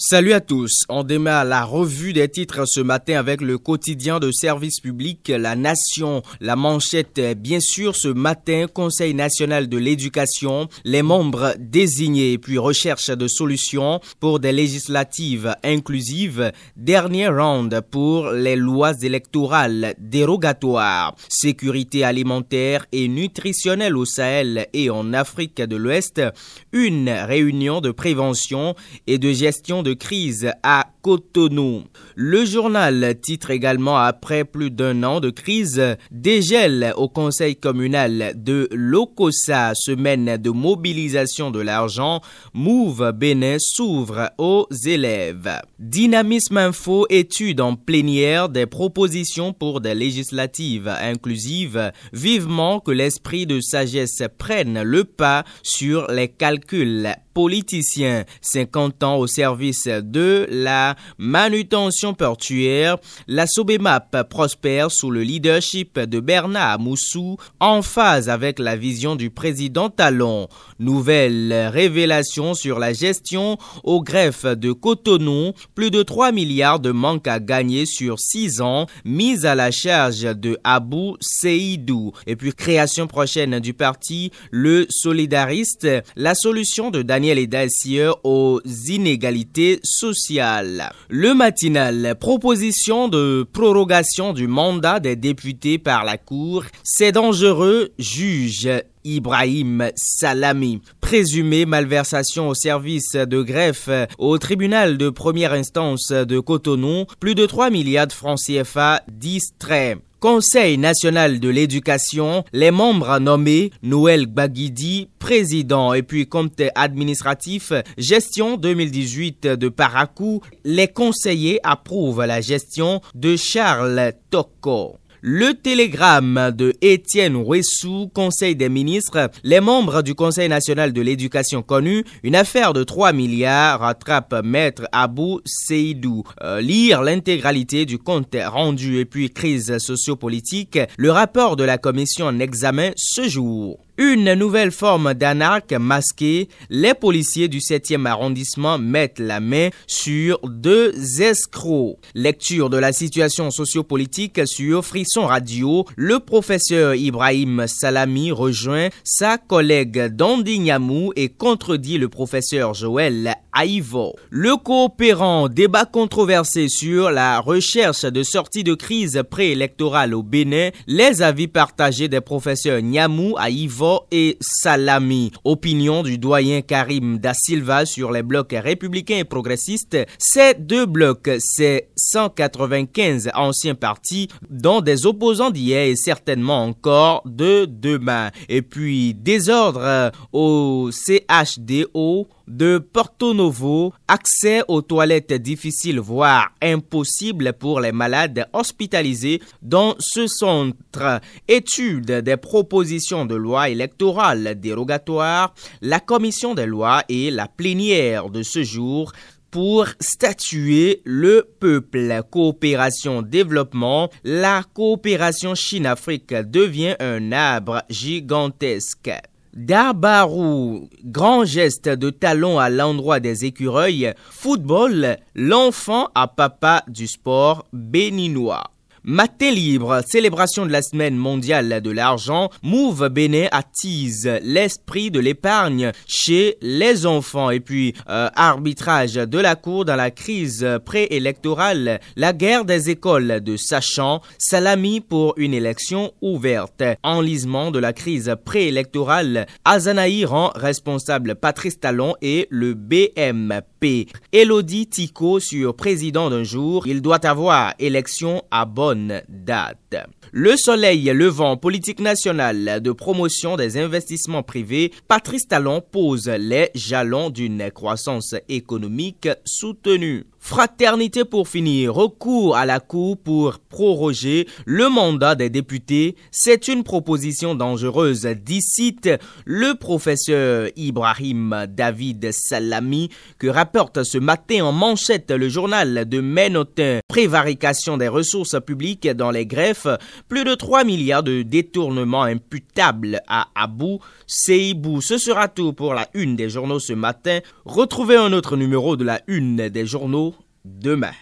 Salut à tous, on démarre la revue des titres ce matin avec le quotidien de service public La Nation. La manchette, bien sûr, ce matin, Conseil national de l'éducation, les membres désignés et puis recherche de solutions pour des législatives inclusives, dernier round pour les lois électorales dérogatoires, sécurité alimentaire et nutritionnelle au Sahel et en Afrique de l'Ouest, une réunion de prévention et de gestion de crise à Cotonou. Le journal titre également après plus d'un an de crise, dégel au conseil communal de Lokossa, semaine de mobilisation de l'argent, Move Bénin s'ouvre aux élèves. Dynamisme Info, étude en plénière des propositions pour des législatives inclusives, vivement que l'esprit de sagesse prenne le pas sur les calculs politiciens. 50 ans au service de la manutention portuaire, la Sobemap prospère sous le leadership de Bernard Moussou, en phase avec la vision du président Talon. Nouvelle révélation sur la gestion au greffe de Cotonou, plus de 3 milliards de manque à gagner sur 6 ans, mise à la charge de Abou Seydou. Et puis création prochaine du parti Le Solidariste, la solution de Daniel Dacier aux inégalités sociales. Le matinal, proposition de prorogation du mandat des députés par la Cour, c'est dangereux, juge Ibrahim Salami. Présumé malversation au service de greffe au tribunal de première instance de Cotonou, plus de 3 milliards de francs CFA distraits. Conseil national de l'éducation, les membres nommés, Noël Baguidi, président et puis comité administratif, gestion 2018 de Parakou, les conseillers approuvent la gestion de Charles Toko. Le télégramme de Étienne Ouessou, Conseil des ministres, les membres du Conseil national de l'éducation connu, une affaire de 3 milliards rattrape Maître Abou Seydou. Lire l'intégralité du compte rendu et puis crise sociopolitique, le rapport de la commission en examen ce jour. Une nouvelle forme d'anarque masquée, les policiers du 7e arrondissement mettent la main sur 2 escrocs. Lecture de la situation sociopolitique sur Frisson Radio, le professeur Ibrahim Salami rejoint sa collègue Dondi Nyamou et contredit le professeur Joël Aïvo. Le coopérant, débat controversé sur la recherche de sortie de crise préélectorale au Bénin, les avis partagés des professeurs Nyamou, Aïvo et Salami. Opinion du doyen Karim Da Silva sur les blocs républicains et progressistes. Ces 2 blocs, c'est 195 anciens partis, dont des opposants d'hier et certainement encore de demain. Et puis, désordre au CHDO de Porto Novo, accès aux toilettes difficile voire impossible pour les malades hospitalisés dans ce centre. Étude des propositions de loi électorale dérogatoire, la commission des lois et la plénière de ce jour pour statuer le peuple. Coopération développement, la coopération Chine-Afrique devient un arbre gigantesque. Darbarou, grand geste de talon à l'endroit des écureuils. Football, l'enfant à papa du sport béninois. Matin libre, célébration de la semaine mondiale de l'argent, Move Bénin attise l'esprit de l'épargne chez les enfants. Et puis, arbitrage de la Cour dans la crise préélectorale, la guerre des écoles de Sachan, Salami pour une élection ouverte. Enlisement de la crise préélectorale, Azanaï rend responsable Patrice Talon et le BMP. Elodie Tico sur président d'un jour, il doit avoir élection à bonne date. Le soleil levant, politique nationale de promotion des investissements privés, Patrice Talon pose les jalons d'une croissance économique soutenue. Fraternité pour finir, recours à la Cour pour proroger le mandat des députés, c'est une proposition dangereuse, dit le professeur Ibrahim David Salami, que rapporte ce matin en manchette le journal de Maine-Autain. Prévarication des ressources publiques dans les greffes, plus de 3 milliards de détournements imputables à Abou Seibou. Ce sera tout pour la une des journaux ce matin. Retrouvez un autre numéro de la une des journaux demain.